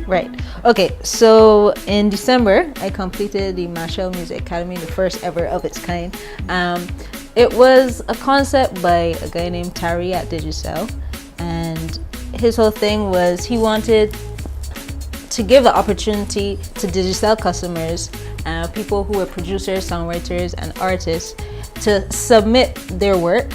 Right. Okay, so in December, I completed the Machel Music Academy, the first ever of its kind. It was a concept by a guy named Tari at Digicel, and his whole thing was he wanted to give the opportunity to Digicel customers, people who were producers, songwriters, and artists, to submit their work,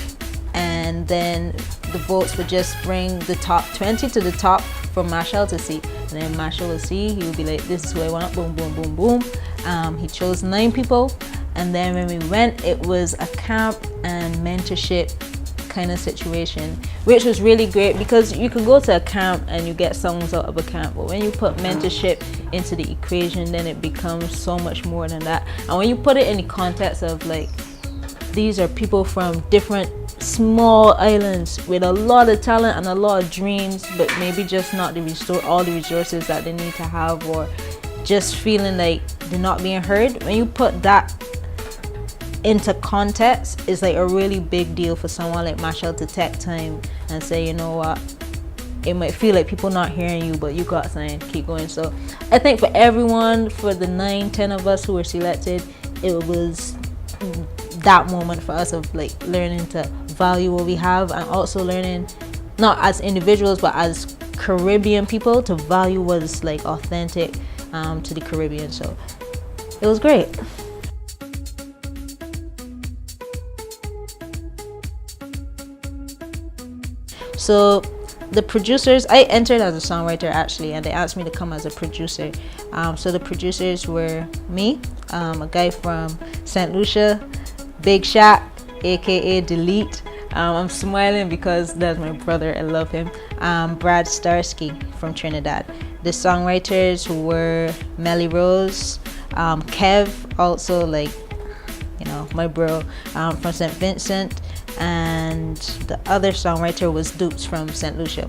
and then the votes would just bring the top 20 to the top for Machel to see. And then Machel will see, he would be like, this is who I want, boom, boom, boom, boom. He chose 9 people, and then when we went, it was a camp and mentorship kind of situation, which was really great because you could go to a camp and you get songs out of a camp, but when you put mentorship into the equation, then it becomes so much more than that. And when you put it in the context of like, these are people from different small islands with a lot of talent and a lot of dreams, but maybe just not all the resources that they need to have, or just feeling like they're not being heard. When you put that into context, it's like a really big deal for someone like Machel to take time and say, you know what, it might feel like people not hearing you, but you got something, keep going. So I think for everyone, for the 9-10 of us who were selected, it was that moment for us of like learning to value what we have, and also learning, not as individuals but as Caribbean people, to value what is like authentic to the Caribbean. So it was great. So the producers, I entered as a songwriter actually, and they asked me to come as a producer. So the producers were me, a guy from St. Lucia, Big Shaq, aka Delete. I'm smiling because that's my brother, I love him. Brad Starsky from Trinidad. The songwriters were Melly Rose, Kev, also like, you know, my bro, from St. Vincent, and the other songwriter was Dupes from St. Lucia.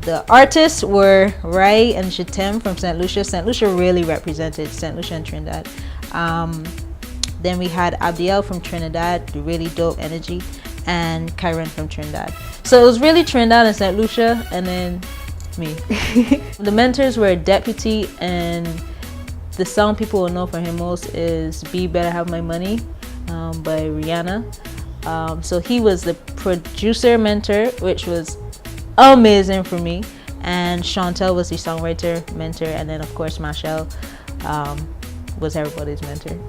The artists were Rai and Shatem from St. Lucia. St. Lucia really represented St. Lucia and Trinidad. Then we had Abdiel from Trinidad, really dope energy, and Kyron from Trinidad. So it was really Trinidad and St. Lucia, and then me. The mentors were Deputy, and the song people will know from him most is Be Better Have My Money by Rihanna. So he was the producer mentor, which was amazing for me, and Chantel was the songwriter mentor, and then of course Machel was everybody's mentor.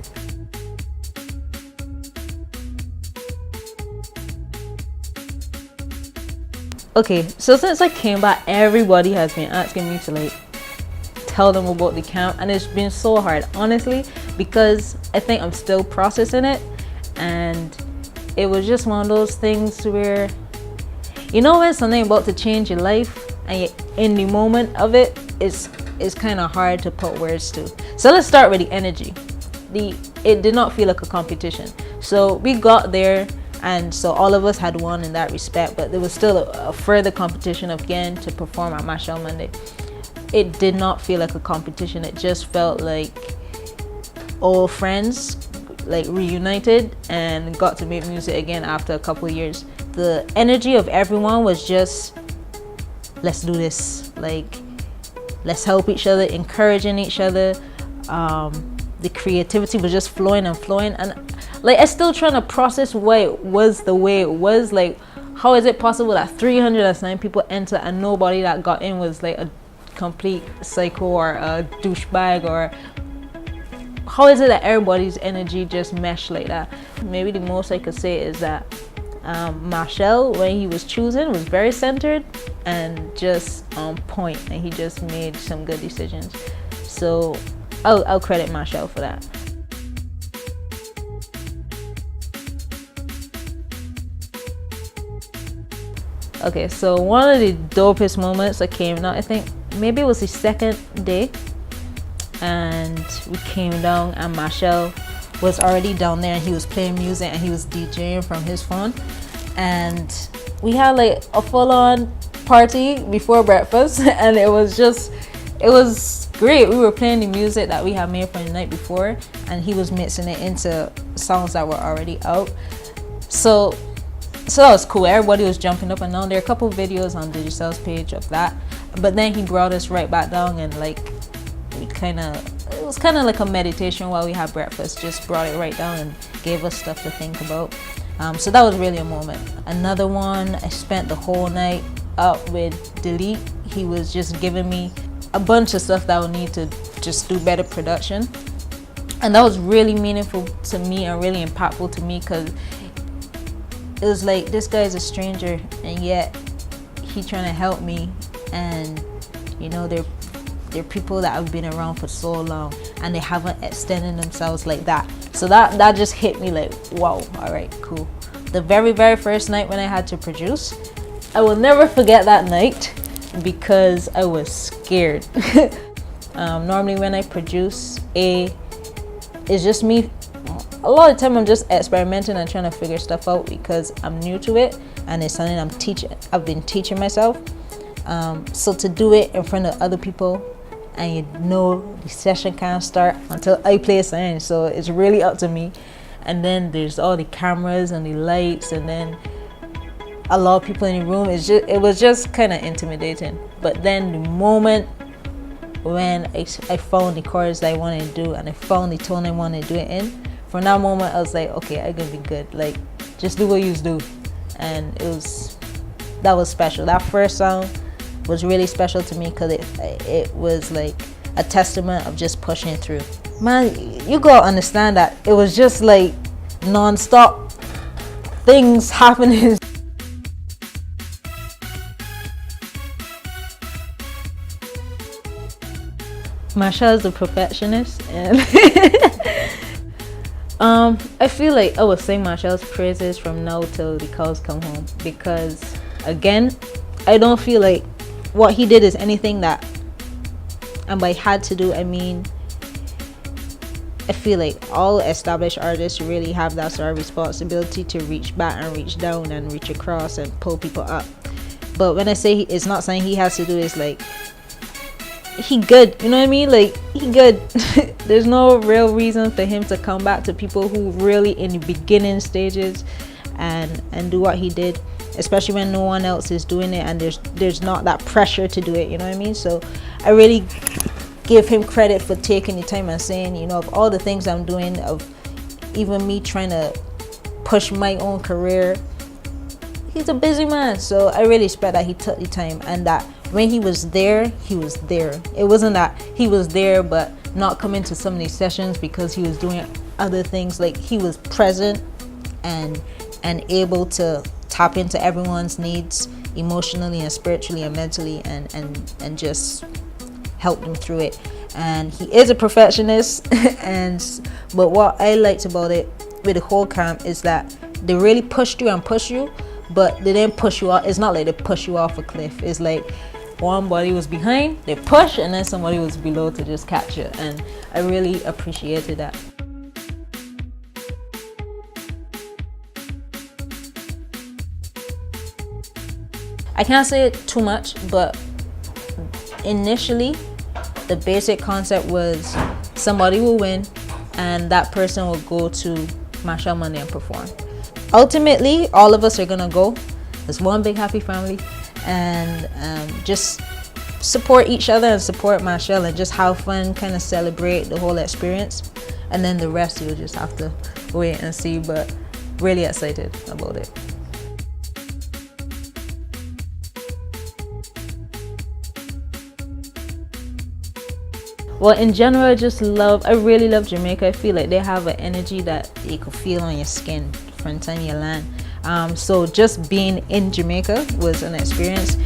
Okay, so since I came back, everybody has been asking me to like tell them about the camp, and it's been so hard, honestly, because I think I'm still processing it, and it was just one of those things where, you know, when something about to change your life and you're in the moment of it, it's kind of hard to put words to. So let's start with the energy. It did not feel like a competition. So we got there, and so all of us had won in that respect, but there was still a further competition again to perform at Machel Monday. It did not feel like a competition. It just felt like all friends like reunited and got to make music again after a couple of years. The energy of everyone was just, let's do this, like let's help each other, encouraging each other. The creativity was just flowing and flowing, and like I'm still trying to process why it was the way it was. Like, how is it possible that 309 people enter and nobody that got in was like a complete psycho or a douchebag? Or how is it that everybody's energy just meshed like that? Maybe the most I could say is that Machel, when he was choosing, was very centered and just on point, and he just made some good decisions. So I'll credit Machel for that. Okay, so one of the dopest moments that came out, I think maybe it was the second day, and we came down and Machel was already down there, and he was playing music and he was DJing from his phone, and we had like a full-on party before breakfast, and it was great. We were playing the music that we had made from the night before, and he was mixing it into songs that were already out. So that was cool. Everybody was jumping up and down. There are a couple videos on Digicel's page of that. But then he brought us right back down, and like it was kind of like a meditation while we had breakfast. Just brought it right down and gave us stuff to think about. So that was really a moment. Another one, I spent the whole night up with Delete. He was just giving me a bunch of stuff that I would need to just do better production. And that was really meaningful to me and really impactful to me, because it was like, this guy's a stranger and yet he trying to help me. And you know, they're people that have been around for so long and they haven't extended themselves like that. So that just hit me like, wow, all right, cool. The very first night when I had to produce, I will never forget that night because I was scared. Normally when I produce, it's just me. A lot of the time I'm just experimenting and trying to figure stuff out because I'm new to it and it's something I've been teaching myself. So to do it in front of other people, and you know the session can't start until I play a song, so it's really up to me. And then there's all the cameras and the lights, and then a lot of people in the room. It was just kind of intimidating. But then the moment when I found the chords that I wanted to do and I found the tone I wanted to do it in, from that moment I was like, okay, I'm gonna be good. Like, just do what you do. And that was special. That first song was really special to me because it was like a testament of just pushing through. Man, you gotta understand that it was just like non-stop things happening. Machel is a perfectionist, and I feel like I will sing Machel's praises from now till the cows come home, because again, I don't feel like what he did is anything that I had to do. I mean, I feel like all established artists really have that sort of responsibility to reach back and reach down and reach across and pull people up. But when I say it's not something he has to do, it's like he good, you know what I mean? Like, he good. There's no real reason for him to come back to people who really in the beginning stages and do what he did, especially when no one else is doing it and there's not that pressure to do it, you know what I mean? So I really give him credit for taking the time and saying, you know, of all the things I'm doing, of even me trying to push my own career, he's a busy man. So I really respect that he took the time, and that when he was there, he was there. It wasn't that he was there but not coming to some of these sessions because he was doing other things. Like, he was present and able to tap into everyone's needs emotionally and spiritually and mentally, and just help them through it. And he is a perfectionist. But what I liked about it with the whole camp is that they really pushed you and push you, but they didn't push you off. It's not like they push you off a cliff. It's like one body was behind, they push, and then somebody was below to just catch it. And I really appreciated that. I can't say it too much, but initially the basic concept was somebody will win and that person will go to Machel Monday and perform. Ultimately, all of us are gonna go as one big happy family and just support each other and support Machel and just have fun, kind of celebrate the whole experience. And then the rest you'll just have to wait and see, but really excited about it. Well, in general, I really love Jamaica. I feel like they have an energy that you can feel on your skin from the time you land. So just being in Jamaica was an experience.